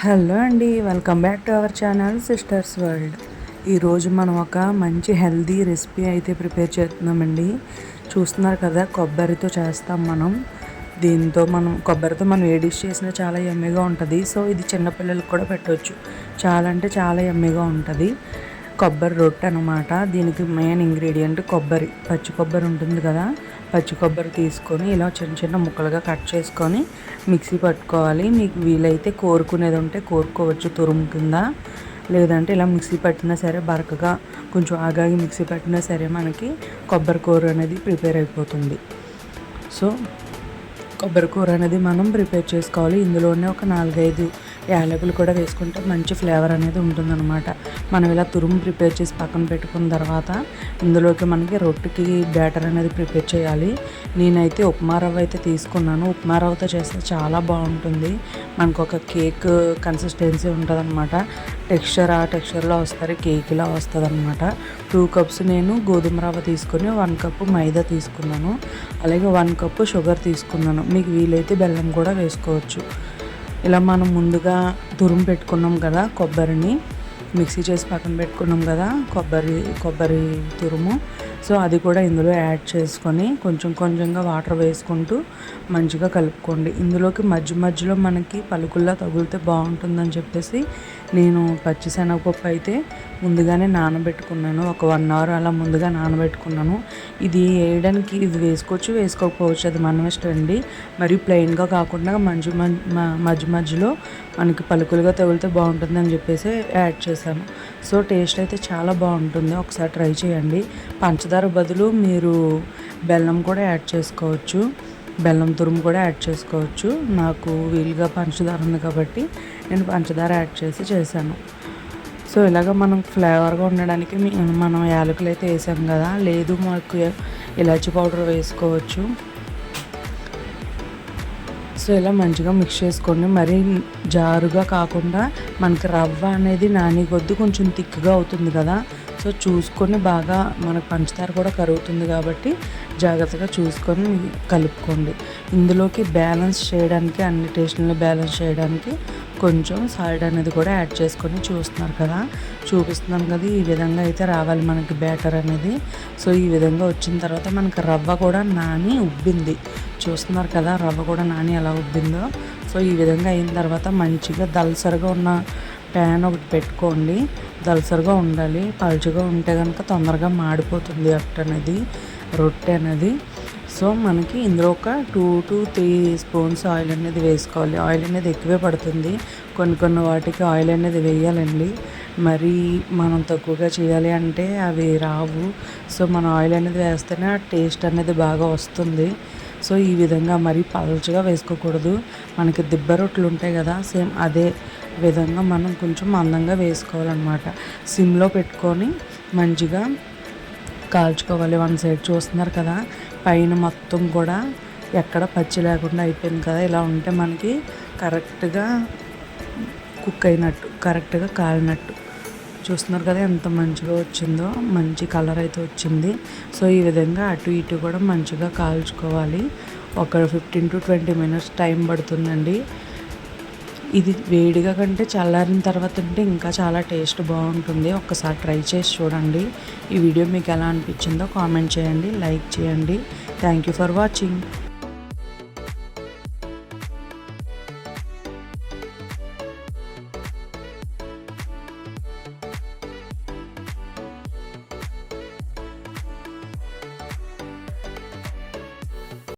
Hello అండి, welcome back to our channel sisters world. ఈరోజు మనం ఒక మంచి హెల్దీ రెసిపీ అయితే ప్రిపేర్ చేస్తున్నామండి. చూస్తున్నారు కదా, కొబ్బరితో చేస్తాం మనం. కొబ్బరితో మనం ఏ డిష్ చేసినా చాలా యమ్మీగా ఉంటుంది. సో ఇది చిన్నపిల్లలకు కూడా పెట్టవచ్చు. చాలా అంటే చాలా యమ్మీగా ఉంటుంది. కొబ్బరి రొట్టె అనమాట. దీనికి మెయిన్ ఇంగ్రీడియంట్ కొబ్బరి, పచ్చి కొబ్బరి ఉంటుంది కదా, పచ్చి కొబ్బరి తీసుకొని ఇలా చిన్న చిన్న ముక్కలుగా కట్ చేసుకొని మిక్సీ పట్టుకోవాలి. మీకు వీలైతే కోరుకునేది ఉంటే కోరుకోవచ్చు తురుము కింద, లేదంటే ఇలా మిక్సీ పట్టినా సరే బరకగా కొంచెం ఆగాగి మిక్సీ పట్టినా సరే మనకి కొబ్బరి కూర అనేది ప్రిపేర్ అయిపోతుంది. సో కొబ్బరి కూర అనేది మనం ప్రిపేర్ చేసుకోవాలి. ఇందులోనే ఒక 4-5 యాలకులు కూడా వేసుకుంటే మంచి ఫ్లేవర్ అనేది ఉంటుందన్నమాట. మనం ఇలా తురుము ప్రిపేర్ చేసి పక్కన పెట్టుకున్న తర్వాత ఇందులోకి మనకి రొట్టెకి బ్యాటర్ అనేది ప్రిపేర్ చేయాలి. నేనైతే ఉప్మా రవ్వ అయితే తీసుకున్నాను. ఉప్మా రవ్వతో చేస్తే చాలా బాగుంటుంది. మనకు ఒక కేక్ కన్సిస్టెన్సీ ఉంటుంది అనమాట. ఆ టెక్స్చర్లో వస్తుంది, కేక్లా వస్తుంది అనమాట. 2 కప్స్ నేను గోధుమ రవ్వ తీసుకొని 1 కప్పు మైదా తీసుకున్నాను. అలాగే 1 కప్పు షుగర్ తీసుకున్నాను. మీకు వీలైతే బెల్లం కూడా వేసుకోవచ్చు. ఇలా మనం ముందుగా తురుము పెట్టుకున్నాం కదా, కొబ్బరిని మిక్సీ చేసి పక్కన పెట్టుకున్నాం కదా, కొబ్బరి తురుము. సో అది కూడా ఇందులో యాడ్ చేసుకొని కొంచెం కొంచెంగా వాటర్ వేసుకుంటూ మంచిగా కలుపుకోండి. ఇందులోకి మధ్యలో మనకి పలుకుల్లా తగులితే బాగుంటుందని చెప్పేసి నేను పచ్చిశనగపప్పు అయితే ముందుగానే నానబెట్టుకున్నాను. ఒక 1 అవర్ అలా ముందుగా నానబెట్టుకున్నాను. ఇది వేయడానికి ఇది వేసుకోకపోవచ్చు, అది మన ఇష్టం అండి. మరి ప్లెయిన్గా కాకుండా మధ్యలో మనకి పలుకులుగా తగిలితే బాగుంటుందని చెప్పేసి యాడ్ చేశాను. సో టేస్ట్ అయితే చాలా బాగుంటుంది, ఒకసారి ట్రై చేయండి. పంచదార బదులు మీరు బెల్లం కూడా యాడ్ చేసుకోవచ్చు, బెల్లం తురుము కూడా యాడ్ చేసుకోవచ్చు. నాకు వీలుగా పంచదార ఉంది కాబట్టి నేను పంచదార యాడ్ చేశాను. సో ఇలాగ మనం ఫ్లేవర్గా ఉండడానికి మనం యాలకులు అయితే వేసాం కదా, లేదు మాకు ఇలాచి పౌడర్ వేసుకోవచ్చు. సో ఇలా మంచిగా మిక్స్ చేసుకోండి. మరీ జారుగా కాకుండా మనకి రవ్వ అనేది నాని కొద్ది కొంచెం థిక్గా అవుతుంది కదా, సో చూసుకొని బాగా మనకు పంచదార కూడా కరుగుతుంది కాబట్టి జాగ్రత్తగా చూసుకొని కలుపుకోండి. ఇందులోకి బ్యాలెన్స్ చేయడానికి, అన్ని టేస్ట్ని బ్యాలెన్స్ చేయడానికి కొంచెం సాల్ట్ అనేది కూడా యాడ్ చేసుకొని చూపిస్తున్నాను కదా, ఈ విధంగా అయితే రావాలి మనకి బ్యాటర్ అనేది. సో ఈ విధంగా వచ్చిన తర్వాత మనకి రవ్వ కూడా నాని ఉబ్బింది. చూస్తున్నారు కదా, రవ్వ కూడా నాని ఎలా ఉబ్బిందో. సో ఈ విధంగా అయిన తర్వాత మంచిగా దలసరిగా ఉన్న ప్యాన్ ఒకటి పెట్టుకోండి. దలసరిగా ఉండాలి, పలుచగా ఉంటే కనుక తొందరగా మాడిపోతుంది రొట్టె అనేది. సో మనకి ఇందులో ఒక 2 to 3 స్పూన్స్ ఆయిల్ అనేది వేసుకోవాలి. ఆయిల్ అనేది ఎక్కువే పడుతుంది, కొన్ని వాటికి ఆయిల్ అనేది వేయాలండి. మరి మనం తక్కువగా చేయాలి అంటే అవి రావు. సో మనం ఆయిల్ అనేది వేస్తేనే టేస్ట్ అనేది బాగా వస్తుంది. సో ఈ విధంగా మరీ పలచగా వేసుకోకూడదు. మనకి దిబ్బ రొట్టెలు ఉంటాయి కదా, సేమ్ అదే విధంగా మనం కొంచెం మందంగా వేసుకోవాలన్నమాట. సిమ్లో పెట్టుకొని మంచిగా కాల్చుకోవాలి. 1 సైడ్ చూస్తున్నారు కదా, పైన మొత్తం కూడా ఎక్కడ పచ్చి లేకుండా అయిపోయింది కదా. ఇలా ఉంటే మనకి కరెక్ట్గా కుక్ అయినట్టు, కరెక్ట్గా కాలినట్టు. చూస్తున్నారు కదా ఎంత మంచిగా వచ్చిందో, మంచి కలర్ అయితే వచ్చింది. సో ఈ విధంగా అటు ఇటు కూడా మంచిగా కాల్చుకోవాలి. ఒక 15 to 20 minutes టైం పడుతుందండి. ఇది వేడిగా కంటే చల్లారిన తర్వాత తింటే ఇంకా చాలా టేస్ట్ బాగుంటుంది. ఒక్కసారి ట్రై చేసి చూడండి. ఈ వీడియో మీకు ఎలా అనిపించిందో కామెంట్ చేయండి, లైక్ చేయండి. Thank you for watching.